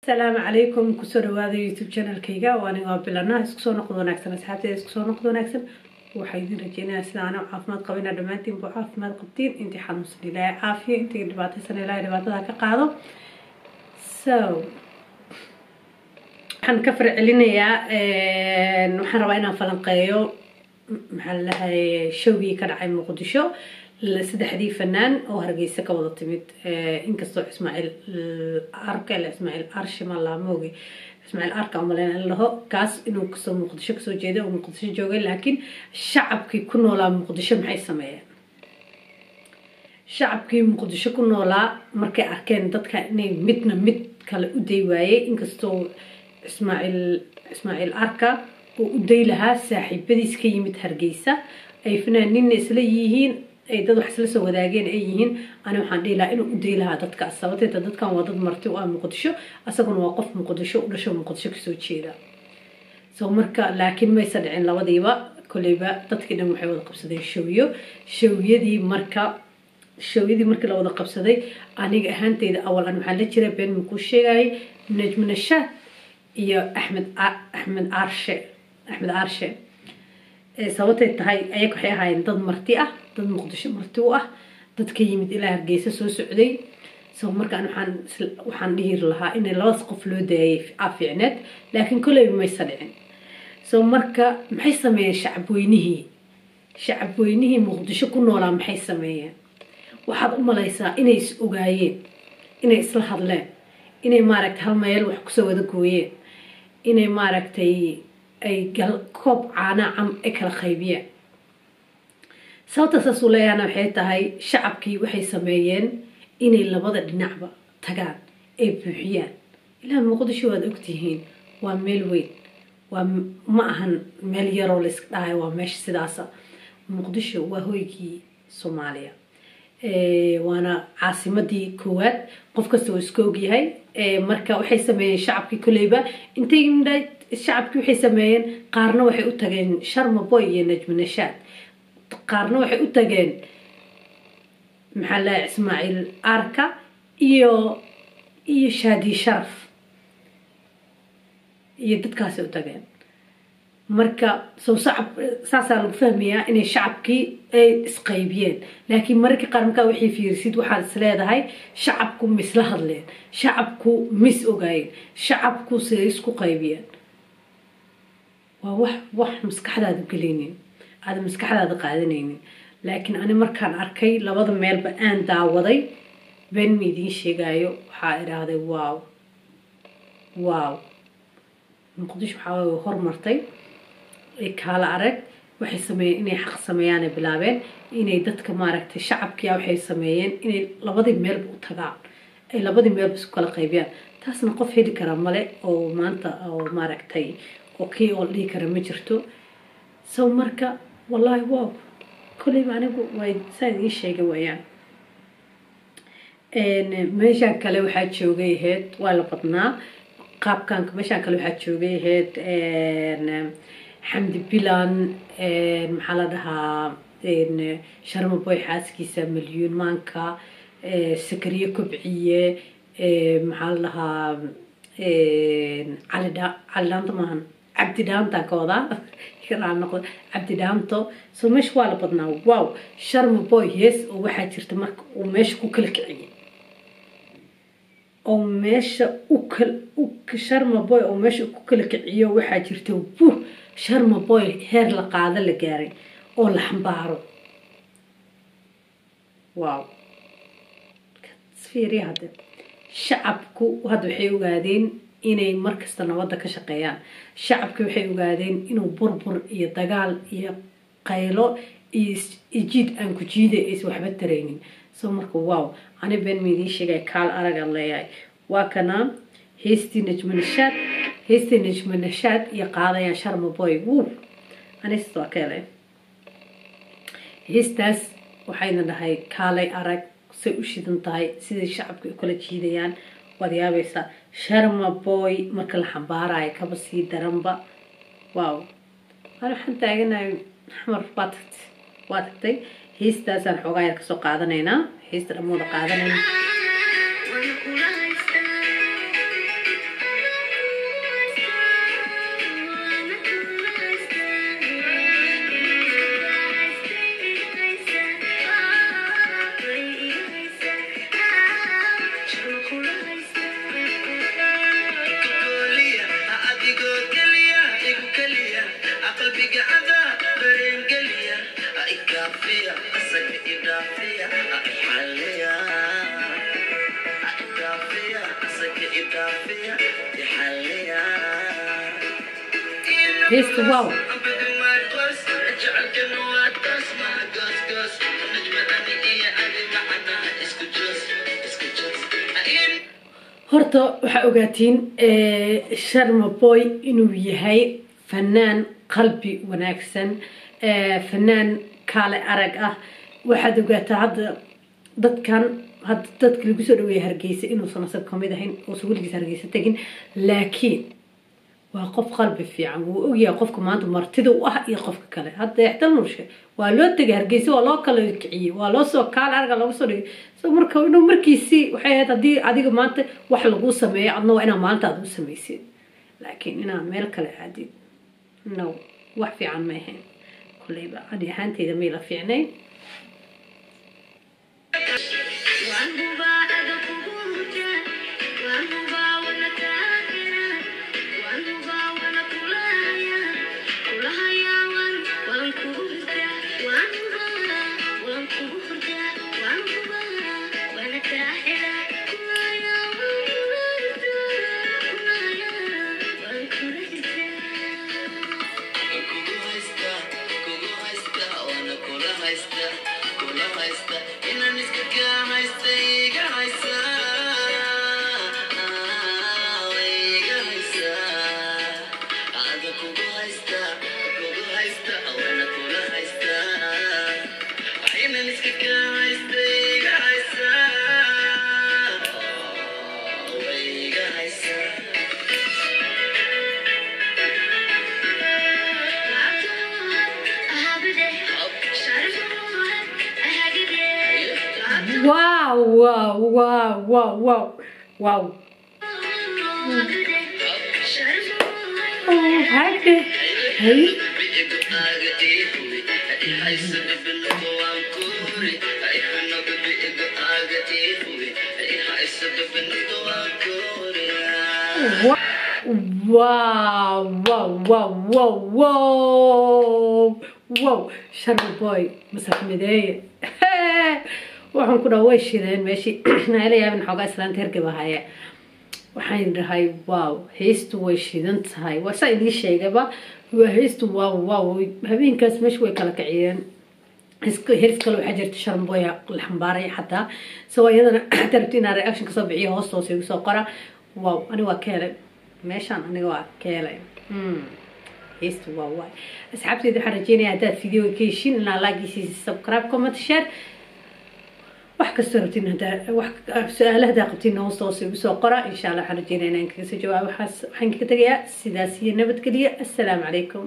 السلام عليكم كسر هذا يوتيوب channel كيجا وأنا قابلنا اسكسو نقدو نكسن أصحابتي اسكسو نقدو نكسن وحيدين رجينا سنة عافمات قبلنا دمانتين بعافمات قبتين انتي حنوصلي لا عافية انتي دبعتي سنة لا دبعتي ذاك قاعدة حنكفر علينا يا نحن رأينا فلنقيو محلها شوقي كرعي مقدشو لسدحدي فنان oo hargeysa ka wada timid inkastoo Ismaaciil Arka la Ismaaciil Arshi ma la moogi Ismaaciil Arka oo leen laho kaas inuu kasoo Muqdisho kasoo jeedo oo Muqdisho joogay laakiin shacabkii ku noolaa Muqdisho maxay sameeyeen shacabkii Muqdisho ku noolaa markay arkeen dadka inay midna mid kale u day waayay inkastoo Ismaaciil Arka oo u day lahaa saaxiibadiis ka yimid hargeysa ay fanaaniin isla yihiin ay dad wax isla soo wadaageen ay yihiin ana waxaan dhiilaa inuu u deelaha dadka sababtay dadkan waa dad marti oo Muqdisho asaguna waa qof Muqdisho u dhashay Muqdisho ka soo jeeda soo marka laakiin ma sadcin labadiiba kulliba dadkii dhan waxay wada qabsadeen shawiyadii marka la wada qabsaday aniga ahaantayda awal aan waxaan la jiray been ku sheegay Najm Nashaad iyo Ahmed Arshe sababtay tahay ayaga waxay ahaayeen dad marti ah dad Muqdisho marti u ah dad ka yimid ilaa Hargeysa soo socday soo markaan waxaan dhiir lahaa in labada qof loo daayay afiicneed laakiin kulay ma sadcin soo marka maxay sameeyeen shacab weynihii Muqdisho ku noolaa maxay sameeyeen waxaad u malaysaa inay is ogaayeen inay isla hadleen inay maaragtay hal meel wax ku soo wada gooyeen inay maaragtay ay koob caana cam ay kala qaybiyeen sababta sasuulayana waxay tahay shacabkii waxay sameeyeen inay labada dhinacba tagaan ay buuxiyaan ilaa Muqdisho waad ogtihiin waa meel weyn waa ma ahan meel yar oo la iska dhahay waa meesha sidaas Muqdisho waa hoygii Soomaaliya waana caasimadii koowaad qof kasta oo iska og yahay marka waxay sameeyeen shacabkii kuleyba intay shacabkii waxay sameeyeen qaarna waxay u tageen Sharma Boy iyo Najm Nashaad qaarna waxay u tageen maxalla Ismaaciil Arka iyo Shaadi Sharaf iyo dadkaas u tageen marka soo saasa lagu fahmayaa in shacabkii ay isqaybiyeen laakiin markii qaranka wixii fiirsid waxa isleedahay shacabku misla hadleen shacabku mis ogaayeen shacabku sidee isku qaybiyeen wax maskaxdaada galeenin aad maskaxdaada qaadanaynin laakiin ani markaan arkay labada meelba aan daawaday been miidin sheegayo waxa iraahday waaw Muqdisho waxa hormartay ay kala arag waxay sameeyeen inay xaq sameeyaan bilaabeen inay dadka maaragtay shacabkii waxay sameeyeen inay labadii meel u tagaan ay labadii meel isku kala qaybiyaan taasna qof heli kara male oo maanta oo maaragtay okay oo dhigi kara ma jirto soo marka wallahi waaw kulli anigu way saadii sheegay wayaan meeshan kale waxa joogay heed waa la badnaa qaabkan meeshan kale waxa joogay heed Xamdi Bilan maxaa la dhahaa Sharma Boy xaaskiisa milyan maanka Sakariye Kobciye maxaa la dhahaa Calidaan maahan Cabdi Dhaanta kooda kiraan noqdo Cabdi Dhaanto soo meesh waa la badnaa waaw Sharma Boy yes oo waxa jirta marka uu meesh ku kala kiciyay oo meesha Sharma Boy oo meesha ku kala kiciyo waxa jirta Sharma Boy heer la qaada la gaaray oo la xambaaro waaw fiiri hada shacabku waxay ogaadeen inay markasta nabadda ka shaqeeyaan shacabku waxay ogaadeen inuu burbur iyo dagaal iyo qaylo iyo jiid aan ku jiiday is waxba tareenin soo marka waaw ani been miidin sheegay kaal arag leeyahay waa kana heestii Najm Nashaad iyo qaadaya Sharma Boy anisto kale heestaas waxayna dhahay kaalay arag si u shidan tahay sidii shacabku kala jiidayaan wadiyaabaysa Sharma Boy marka la xambaarayo kaba sii daranba waaw ana waxaan taaganahay xamar baatay heestaas aan xogaa ka soo qaadanaynaa heesta dhamooda qaadanayna هيست واو horta waxaa ogaatiin Sharma Boy inuu yahay fanaan qalbi wanaagsan fanaan kaale arag ah waxaad ogaataa hadda dadkan dadka lagu soo dhaweeyay Hargeysa inuu sanad kamid ahayn oo suuligiisa Hargeysa tagin laakiin waa qof qalbi fiican wuu ogyahay qofka maanta martida u ah iyo qofka kale hadda ixtal nurshe waa loo tagay Hargeysa waa loo kala kiciyay waa loo soo kaal arga lagu soo dhigay soo marka inuu markiisi waxay ahayd hadii adiga maanta wax lagu sameeyo adna waa inaa maanta aad u sameeysid laakiin inaa meel kale aadid no wax fiican ma ahayn kullayba adi ahaanteeda ma ila fiicnay Wow, wow, wow, wow, wow, wow. Oh, happy. Hey. Wow, wow, wow, wow, wow, wow. Sharma Boy, مسحمدية. waxaan ku dhaaway shireen meeshii naala yaabin xogaa islaanta hergaba haya waxaan dhahay wow heestu way shidan tahay waa saa idin sheegaba waa heestu wow habeenkaas meesha way kala kaciyeen hees kale waxa jirta Sharma Boy la xambaaray xataa soo iyadana tartiina reaction ka soo bixiyo hoostoos igu soo qora wow ani waa keelay meeshan aniga waa keelay heestu wow asxaabtayda waxaan rajeynayaa hadaad fiidiyowga ka heshiin inaa like iyo subscribe comment share wax kasta rabtiin hada wax su'aalaha qabtiin hoostoos igu soo qora insha Allah waxaan rajeynayaa inaan kaga soo jawaabo waxaan ka tagayaa sidaas iyo nabad geliya assalaamu calaykum